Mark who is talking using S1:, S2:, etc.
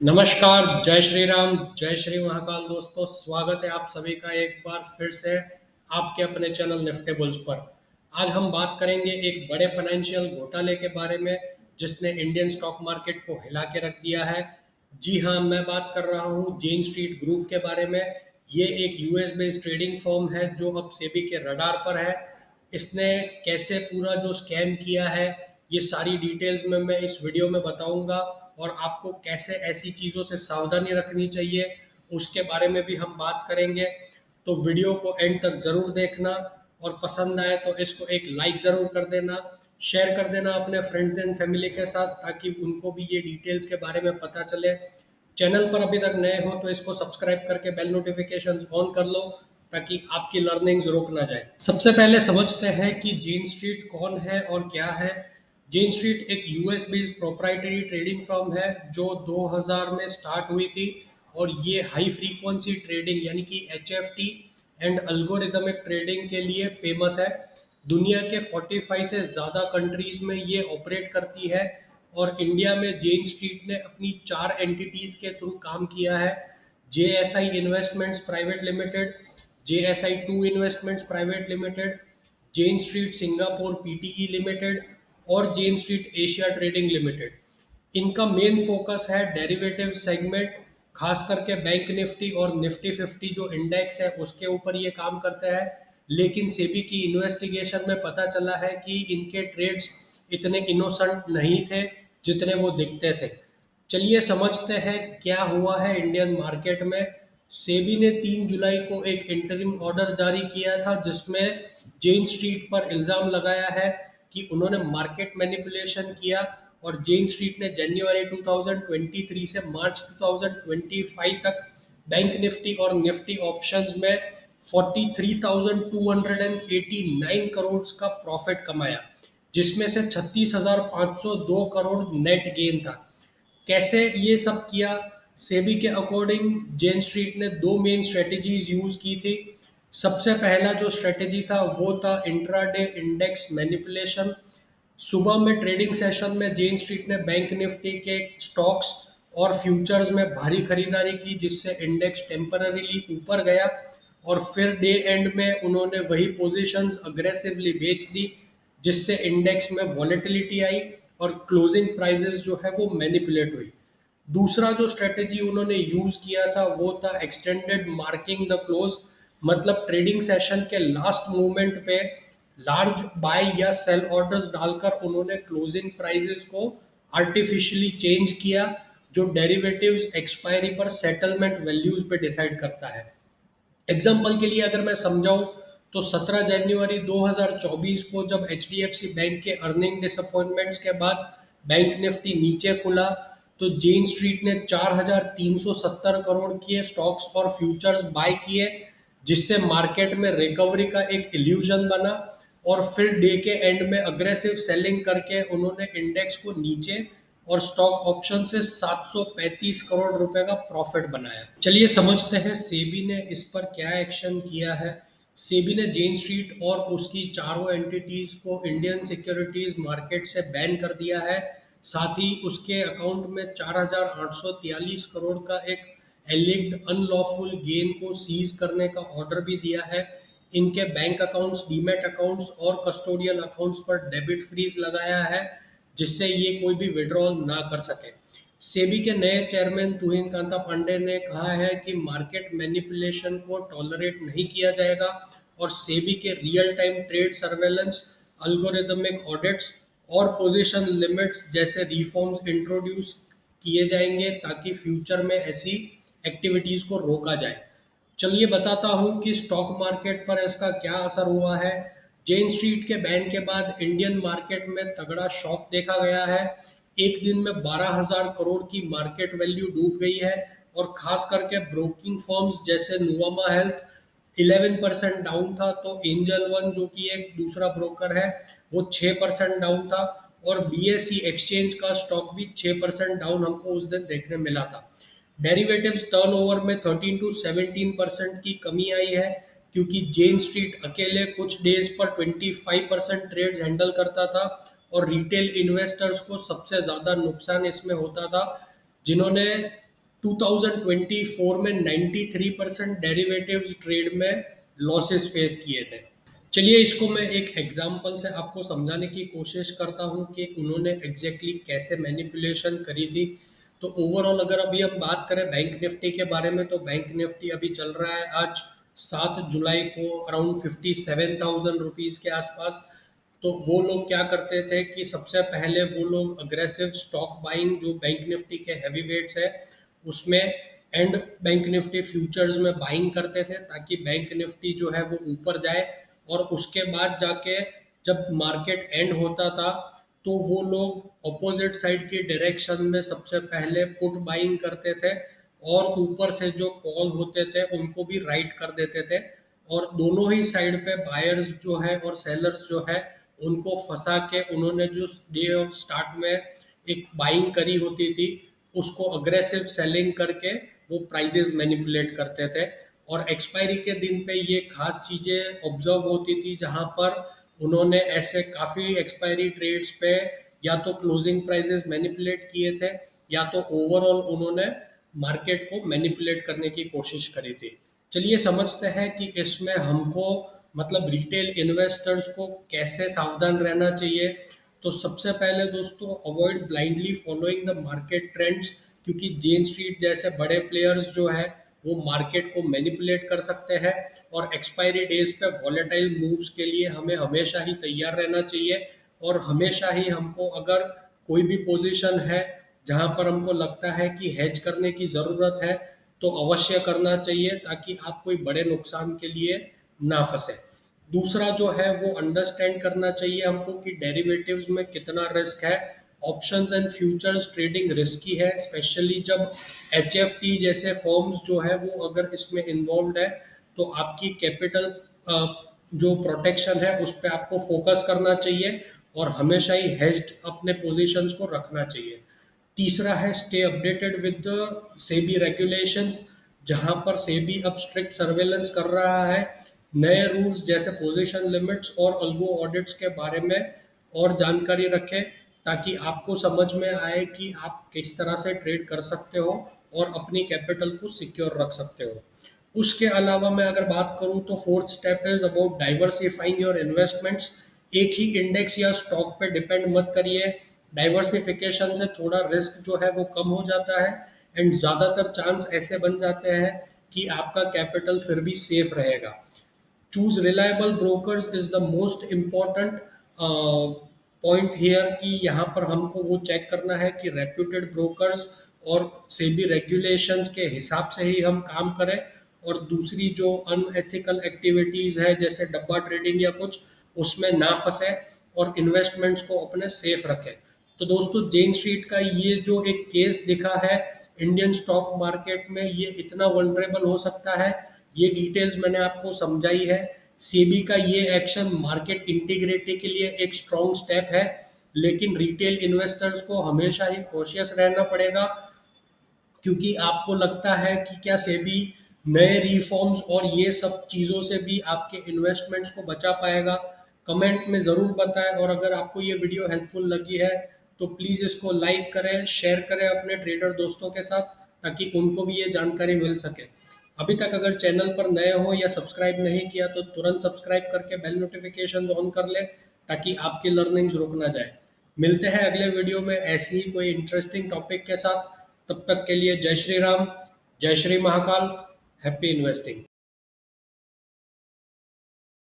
S1: नमस्कार, जय श्री राम, जय श्री महाकाल दोस्तों। स्वागत है आप सभी का एक बार फिर से आपके अपने चैनल निफ्टी बुल्स पर। आज हम बात करेंगे एक बड़े फाइनेंशियल घोटाले के बारे में जिसने इंडियन स्टॉक मार्केट को हिला के रख दिया है। जी हाँ, मैं बात कर रहा हूँ जेन स्ट्रीट ग्रुप के बारे में। ये एक यूएस बेस्ड ट्रेडिंग फर्म है जो अब सेबी के रडार पर है। इसने कैसे पूरा जो स्कैम किया है, ये सारी डिटेल्स में मैं इस वीडियो में बताऊंगा, और आपको कैसे ऐसी चीज़ों से सावधानी रखनी चाहिए उसके बारे में भी हम बात करेंगे। तो वीडियो को एंड तक ज़रूर देखना, और पसंद आए तो इसको एक लाइक ज़रूर कर देना, शेयर कर देना अपने फ्रेंड्स एंड फैमिली के साथ, ताकि उनको भी ये डिटेल्स के बारे में पता चले। चैनल पर अभी तक नए हो तो इसको सब्सक्राइब करके बेल नोटिफिकेशंस ऑन कर लो, ताकि आपकी लर्निंग्स रुक ना जाए। सबसे पहले समझते हैं कि जेन स्ट्रीट कौन है और क्या है। जेन स्ट्रीट एक US based proprietary trading firm है जो 2000 में स्टार्ट हुई थी, और ये हाई फ्रीक्वेंसी ट्रेडिंग यानी कि एचएफटी एंड अल्गोरिदमिक ट्रेडिंग के लिए फेमस है। दुनिया के 45 से ज़्यादा कंट्रीज में ये ऑपरेट करती है, और इंडिया में जेन स्ट्रीट ने अपनी 4 एंटिटीज़ के थ्रू काम किया है। JSI investments private limited, JSI two investments private limited, Jane Street Singapore PTE limited, और Jane Street Asia trading limited. इनका मेन फोकस है डेरिवेटिव सेगमेंट, खास करके बैंक निफ्टी और निफ्टी 50 जो इंडेक्स है उसके ऊपर ये काम करता है। लेकिन सेबी की इन्वेस्टिगेशन में पता चला है कि इनके ट्रेड्स इतने इनोसेंट नहीं थे जितने वो दिखते थे। चलिए समझते हैं क्या हुआ है इंडियन मार्केट में। सेबी ने 3 जुलाई को एक इंटरिम ऑर्डर जारी किया था जिसमें जेन स्ट्रीट पर इल्ज़ाम लगाया है कि उन्होंने मार्केट मैनिपुलेशन किया, और जेन स्ट्रीट ने जनवरी 2023 से मार्च 2025 तक बैंक निफ्टी और निफ्टी ऑप्शंस में 43,289 करोड़ का प्रॉफिट कमाया, जिसमें से 36,502 करोड़ नेट गेन था। कैसे ये सब किया? सेबी के अकॉर्डिंग जेन स्ट्रीट ने दो मेन स्ट्रेटजीज यूज की थी। सबसे पहला जो स्ट्रेटजी था वो था इंट्राडे इंडेक्स मैनिपुलेशन। सुबह में ट्रेडिंग सेशन में जेन स्ट्रीट ने बैंक निफ्टी के स्टॉक्स और फ्यूचर्स में भारी खरीदारी की, जिससे इंडेक्स टेम्पररीली ऊपर गया, और फिर डे एंड में उन्होंने वही पोजीशंस अग्रेसिवली बेच दी, जिससे इंडेक्स में वॉलेटिलिटी आई और क्लोजिंग प्राइजेस जो है वो मैनिपुलेट हुई। दूसरा जो स्ट्रेटेजी उन्होंने यूज किया था वो था एक्सटेंडेड मार्किंग द क्लोज। मतलब ट्रेडिंग सेशन के लास्ट मोमेंट पे लार्ज बाय या सेल ऑर्डर्स डालकर उन्होंने क्लोजिंग प्राइजेस को आर्टिफिशियली चेंज किया, जो डेरिवेटिव्स एक्सपायरी पर सेटलमेंट वैल्यूज पे डिसाइड करता है। एग्जाम्पल के लिए अगर मैं समझाऊं तो 17 जनवरी 2024 को जब एचडीएफसी बैंक के अर्निंग डिसअपॉइंटमेंट्स के बाद बैंक निफ्टी नीचे खुला, तो जेन स्ट्रीट ने 4,370 करोड़ के स्टॉक्स और फ्यूचर्स बाय किए, जिससे मार्केट में रिकवरी का एक इल्यूजन बना, और फिर डे के एंड में अग्रेसिव सेलिंग करके उन्होंने इंडेक्स को नीचे और स्टॉक ऑप्शन से 735 करोड़ रुपए का प्रॉफिट बनाया। चलिए समझते हैं सेबी ने इस पर क्या एक्शन किया है। सेबी ने जेन स्ट्रीट और उसकी चारों एंटिटीज को इंडियन सिक्योरिटीज मार्केट से बैन कर दिया है। साथ ही उसके अकाउंट में 4,843 करोड़ का एक एलिग्ड अनलॉफुल गेन को सीज करने का ऑर्डर भी दिया है। इनके बैंक अकाउंट्स, डीमैट अकाउंट्स और कस्टोडियल अकाउंट्स पर डेबिट फ्रीज लगाया है, जिससे ये कोई भी विड्रॉल ना कर सके। सेबी के नए चेयरमैन तुहिन कांता पांडे ने कहा है कि मार्केट मैनिपुलेशन को टॉलरेट नहीं किया जाएगा, और सेबी के real time trade surveillance, algorithmic audits और पोजीशन लिमिट्स जैसे रिफॉर्म्स इंट्रोड्यूस किए जाएंगे, ताकि फ्यूचर में ऐसी एक्टिविटीज को रोका जाए। चलिए बताता हूँ कि स्टॉक मार्केट पर इसका क्या असर हुआ है। जेन स्ट्रीट के बैन के बाद इंडियन मार्केट में तगड़ा शॉक देखा गया है। एक दिन में 12,000 करोड़ की मार्केट वैल्यू डूब गई है, और खास करके ब्रोकिंग फर्म्स जैसे नुवामा हेल्थ 11% डाउन था, तो एंजल वन जो कि एक दूसरा ब्रोकर है वो 6% डाउन था, और बीएसई एक्सचेंज का स्टॉक भी 6% डाउन हमको उस दिन देखने मिला था। डेरिवेटिव्स टर्नओवर में 13 टू 17% की कमी आई है, क्योंकि जेन स्ट्रीट अकेले कुछ डेज पर 25% ट्रेड्स हैंडल करता था, और रिटेल इन्वेस्टर्स को सबसे ज़्यादा नुकसान इसमें होता था, जिन्होंने 2024 में 93% डेरिवेटिव्स ट्रेड में लॉसेस फेस किए थे। चलिए इसको मैं एक एग्जांपल से आपको समझाने की कोशिश करता हूँ कि उन्होंने एग्जैक्टली कैसे मैनिपुलेशन करी थी। तो ओवरऑल अगर अभी हम बात करें बैंक निफ्टी के बारे में, तो बैंक निफ्टी अभी चल रहा है आज 7 जुलाई को अराउंड 57,000 रुपीज़ के आसपास। तो वो लोग क्या करते थे कि सबसे पहले वो लोग अग्रेसिव स्टॉक बाइंग, जो बैंक निफ्टी के हैवी वेट्स है उसमें एंड बैंक निफ्टी फ्यूचर्स में बाइंग करते थे, ताकि बैंक निफ्टी जो है वो ऊपर जाए। और उसके बाद जाके जब मार्केट एंड होता था तो वो लोग ऑपोजिट साइड की डायरेक्शन में सबसे पहले पुट बाइंग करते थे, और ऊपर से जो कॉल होते थे उनको भी राइट कर देते थे। और दोनों ही साइड पे बायर्स जो है और सेलर्स जो है उनको फंसा के उन्होंने जो डे ऑफ स्टार्ट में एक बाइंग करी होती थी उसको अग्रेसिव सेलिंग करके वो प्राइजेस मैनिपुलेट करते थे। और एक्सपायरी के दिन पे ये खास चीज़ें ऑब्जर्व होती थी, जहां पर उन्होंने ऐसे काफ़ी एक्सपायरी ट्रेड्स पे या तो क्लोजिंग प्राइजेस मैनिपुलेट किए थे, या तो ओवरऑल उन्होंने मार्केट को मैनिपुलेट करने की कोशिश करी थी। चलिए समझते हैं कि इसमें हमको मतलब रिटेल इन्वेस्टर्स को कैसे सावधान रहना चाहिए। तो सबसे पहले दोस्तों, avoid blindly following the market trends, क्योंकि जेन स्ट्रीट जैसे बड़े प्लेयर्स जो है वो मार्केट को मैनिपुलेट कर सकते हैं। और एक्सपायरी डेज पे वॉलेटाइल मूव्स के लिए हमें हमेशा ही तैयार रहना चाहिए। और हमेशा ही हमको अगर कोई भी पोजीशन है जहां पर हमको लगता है कि हेज करने की ज़रूरत है तो अवश्य करना चाहिए, ताकि आप कोई बड़े नुकसान के लिए ना फंसे। दूसरा जो है वो अंडरस्टैंड करना चाहिए हमको कि डेरिवेटिव्स में कितना रिस्क है। Options and futures trading risky है, स्पेशली जब एचएफटी जैसे फॉर्म्स जो है वो अगर इसमें इन्वॉल्व है, तो आपकी कैपिटल जो प्रोटेक्शन है उस पर आपको फोकस करना चाहिए और हमेशा ही हेज्ड अपने पोजीशंस को रखना चाहिए। तीसरा है stay updated with the SEBI regulations, जहां पर सेबी अब स्ट्रिक्ट सर्वेलेंस कर रहा है। नए रूल्स जैसे पोजीशन लिमिट्स और अल्गो ऑडिट्स के बारे में और जानकारी रखें, ताकि आपको समझ में आए कि आप किस तरह से ट्रेड कर सकते हो और अपनी कैपिटल को सिक्योर रख सकते हो। उसके अलावा मैं अगर बात करूं तो fourth step is about diversifying your investments. एक ही इंडेक्स या स्टॉक पे डिपेंड मत करिए। डाइवर्सिफिकेशन से थोड़ा रिस्क जो है वो कम हो जाता है, एंड ज़्यादातर चांस ऐसे बन जाते हैं कि आपका कैपिटल फिर भी सेफ रहेगा। Choose reliable brokers is the most important point here, कि यहाँ पर हमको वो चेक करना है कि रेप्यूटेड ब्रोकर्स और सेबी रेगुलेशंस के हिसाब से ही हम काम करें। और दूसरी जो अनएथिकल एक्टिविटीज़ है जैसे डब्बा ट्रेडिंग या कुछ, उसमें ना फंसे और इन्वेस्टमेंट्स को अपने सेफ रखें। तो दोस्तों, जेन स्ट्रीट का ये जो एक केस दिखा है इंडियन स्टॉक मार्केट में, ये इतना वल्नरेबल हो सकता है, ये डिटेल्स मैंने आपको समझाई है। सेबी का ये एक्शन मार्केट इंटीग्रिटी के लिए एक स्ट्रॉन्ग स्टेप है, लेकिन रिटेल इन्वेस्टर्स को हमेशा ही कॉशियस रहना पड़ेगा, क्योंकि आपको लगता है कि क्या सेबी नए रिफॉर्म्स और ये सब चीज़ों से भी आपके इन्वेस्टमेंट्स को बचा पाएगा। कमेंट में ज़रूर बताएं, और अगर आपको ये वीडियो हेल्पफुल लगी है तो प्लीज़ इसको लाइक करें, शेयर करें अपने ट्रेडर दोस्तों के साथ, ताकि उनको भी ये जानकारी मिल सके। अभी तक अगर चैनल पर नए हो या सब्सक्राइब नहीं किया तो तुरंत सब्सक्राइब करके बेल नोटिफिकेशन ऑन कर लें, ताकि आपकी लर्निंग्स रुक ना जाए। मिलते हैं अगले वीडियो में ऐसी ही कोई इंटरेस्टिंग टॉपिक के साथ। तब तक के लिए जय श्री राम, जय श्री महाकाल, हैप्पी इन्वेस्टिंग।